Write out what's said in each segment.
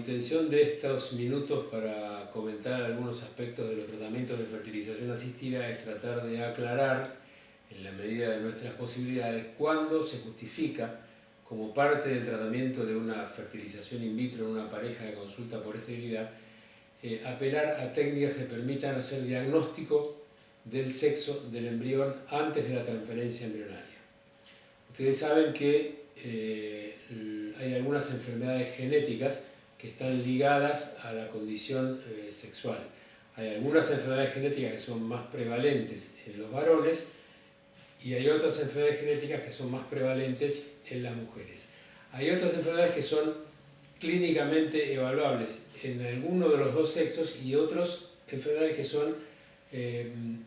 intención de estos minutos para comentar algunos aspectos de los tratamientos de fertilización asistida es tratar de aclarar, en la medida de nuestras posibilidades, cuándo se justifica, como parte del tratamiento de una fertilización in vitro en una pareja de consulta por esterilidad, apelar a técnicas que permitan hacer diagnóstico del sexo del embrión antes de la transferencia embrionaria. Ustedes saben que hay algunas enfermedades genéticas que están ligadas a la condición sexual. Hay algunas enfermedades genéticas que son más prevalentes en los varones y hay otras enfermedades genéticas que son más prevalentes en las mujeres. Hay otras enfermedades que son clínicamente evaluables en alguno de los dos sexos y otras enfermedades que son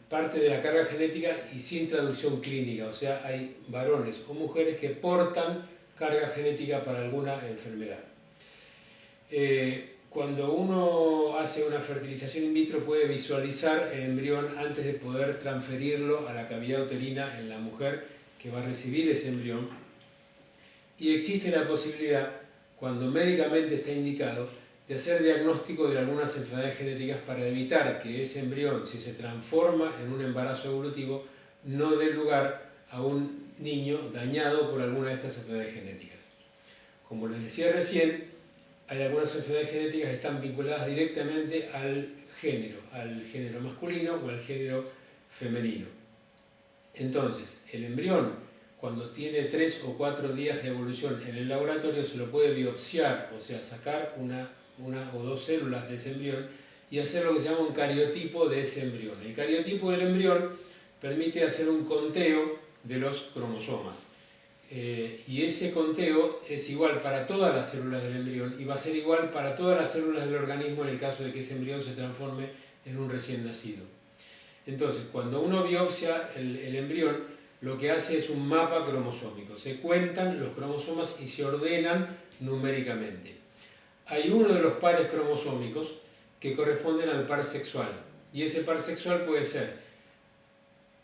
parte de la carga genética y sin traducción clínica, o sea, hay varones o mujeres que portan carga genética para alguna enfermedad. Cuando uno hace una fertilización in vitro puede visualizar el embrión antes de poder transferirlo a la cavidad uterina en la mujer que va a recibir ese embrión, y existe la posibilidad, cuando médicamente está indicado, de hacer diagnóstico de algunas enfermedades genéticas para evitar que ese embrión, si se transforma en un embarazo evolutivo, no dé lugar a un niño dañado por alguna de estas enfermedades genéticas. Como les decía recién, hay algunas enfermedades genéticas que están vinculadas directamente al género masculino o al género femenino. Entonces, el embrión, cuando tiene 3 o 4 días de evolución en el laboratorio, se lo puede biopsiar, o sea, sacar una o dos células de ese embrión y hacer lo que se llama un cariotipo de ese embrión. El cariotipo del embrión permite hacer un conteo de los cromosomas. Y ese conteo es igual para todas las células del embrión y va a ser igual para todas las células del organismo en el caso de que ese embrión se transforme en un recién nacido. Entonces, cuando uno biopsia el embrión, lo que hace es un mapa cromosómico. Se cuentan los cromosomas y se ordenan numéricamente. Hay uno de los pares cromosómicos que corresponden al par sexual, y ese par sexual puede ser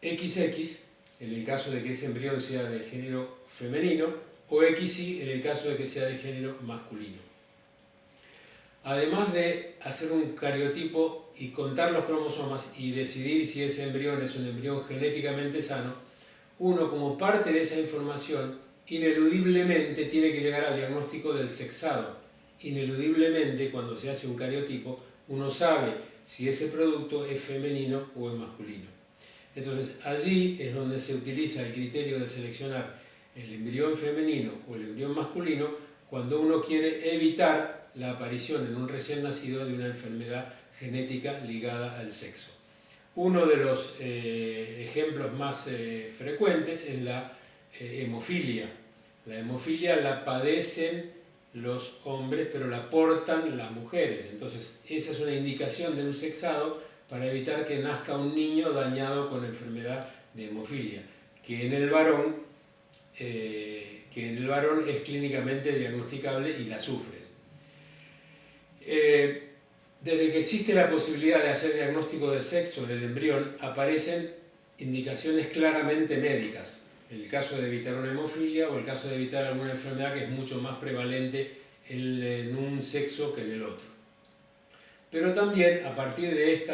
XX, en el caso de que ese embrión sea de género femenino, o XY en el caso de que sea de género masculino. Además de hacer un cariotipo y contar los cromosomas y decidir si ese embrión es un embrión genéticamente sano, uno, como parte de esa información, ineludiblemente tiene que llegar al diagnóstico del sexado. Ineludiblemente, cuando se hace un cariotipo, uno sabe si ese producto es femenino o es masculino. Entonces, allí es donde se utiliza el criterio de seleccionar el embrión femenino o el embrión masculino cuando uno quiere evitar la aparición en un recién nacido de una enfermedad genética ligada al sexo. Uno de los ejemplos más frecuentes es la hemofilia. La hemofilia la padecen los hombres, pero la portan las mujeres. Entonces, esa es una indicación de un sexado para evitar que nazca un niño dañado con enfermedad de hemofilia, que en el varón es clínicamente diagnosticable y la sufren. Desde que existe la posibilidad de hacer diagnóstico de sexo del embrión, aparecen indicaciones claramente médicas. En el caso de evitar una hemofilia o el caso de evitar alguna enfermedad que es mucho más prevalente en un sexo que en el otro. Pero también, a partir de este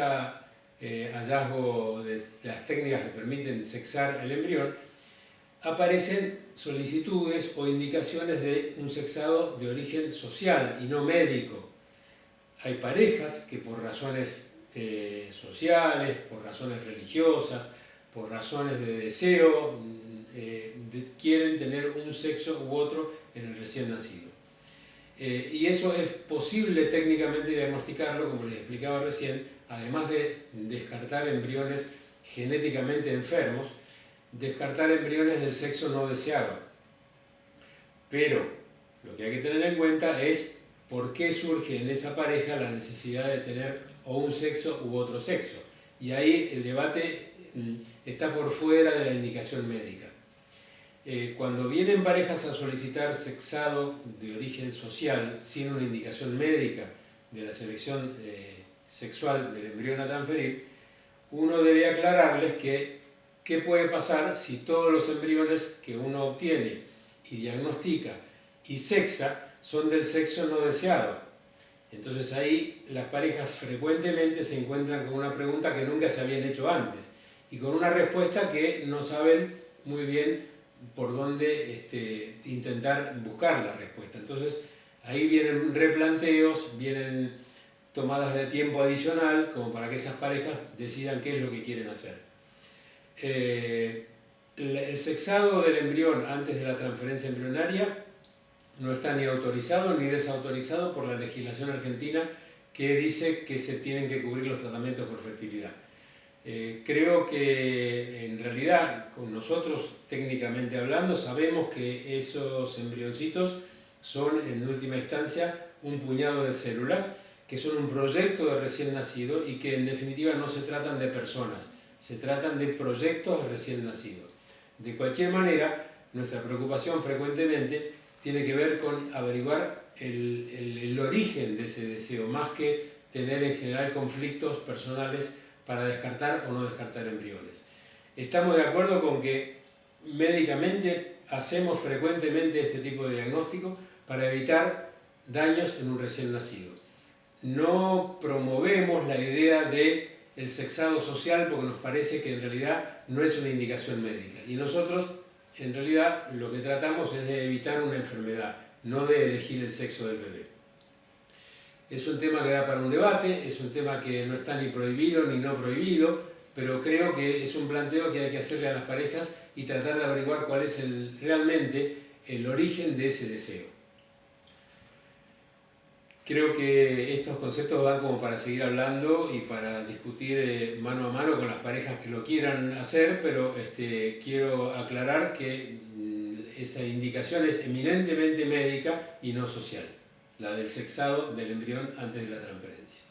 hallazgo de las técnicas que permiten sexar el embrión, aparecen solicitudes o indicaciones de un sexado de origen social y no médico. Hay parejas que por razones sociales, por razones religiosas, por razones de deseo, quieren tener un sexo u otro en el recién nacido. Y eso es posible técnicamente diagnosticarlo, como les explicaba recién, además de descartar embriones genéticamente enfermos, descartar embriones del sexo no deseado. Pero lo que hay que tener en cuenta es por qué surge en esa pareja la necesidad de tener o un sexo u otro sexo. Y ahí el debate está por fuera de la indicación médica. Cuando vienen parejas a solicitar sexado de origen social sin una indicación médica de la selección sexual del embrión a transferir, uno debe aclararles que qué puede pasar si todos los embriones que uno obtiene y diagnostica y sexa son del sexo no deseado. Entonces ahí las parejas frecuentemente se encuentran con una pregunta que nunca se habían hecho antes y con una respuesta que no saben muy bien por dónde intentar buscar la respuesta. Entonces ahí vienen replanteos, vienen tomadas de tiempo adicional como para que esas parejas decidan qué es lo que quieren hacer. El sexado del embrión antes de la transferencia embrionaria no está ni autorizado ni desautorizado por la legislación argentina, que dice que se tienen que cubrir los tratamientos por fertilidad. Creo que en realidad con nosotros, técnicamente hablando, sabemos que esos embrioncitos son en última instancia un puñado de células que son un proyecto de recién nacido y que en definitiva no se tratan de personas, se tratan de proyectos de recién nacido. De cualquier manera, nuestra preocupación frecuentemente tiene que ver con averiguar el origen de ese deseo, más que tener en general conflictos personales para descartar o no descartar embriones. Estamos de acuerdo con que médicamente hacemos frecuentemente este tipo de diagnóstico para evitar daños en un recién nacido. No promovemos la idea de el sexado social porque nos parece que en realidad no es una indicación médica. Y nosotros, en realidad, lo que tratamos es de evitar una enfermedad, no de elegir el sexo del bebé. Es un tema que da para un debate, es un tema que no está ni prohibido ni no prohibido, pero creo que es un planteo que hay que hacerle a las parejas y tratar de averiguar cuál es realmente el origen de ese deseo. Creo que estos conceptos dan como para seguir hablando y para discutir mano a mano con las parejas que lo quieran hacer, pero quiero aclarar que esa indicación es eminentemente médica y no social, la del sexado del embrión antes de la transferencia.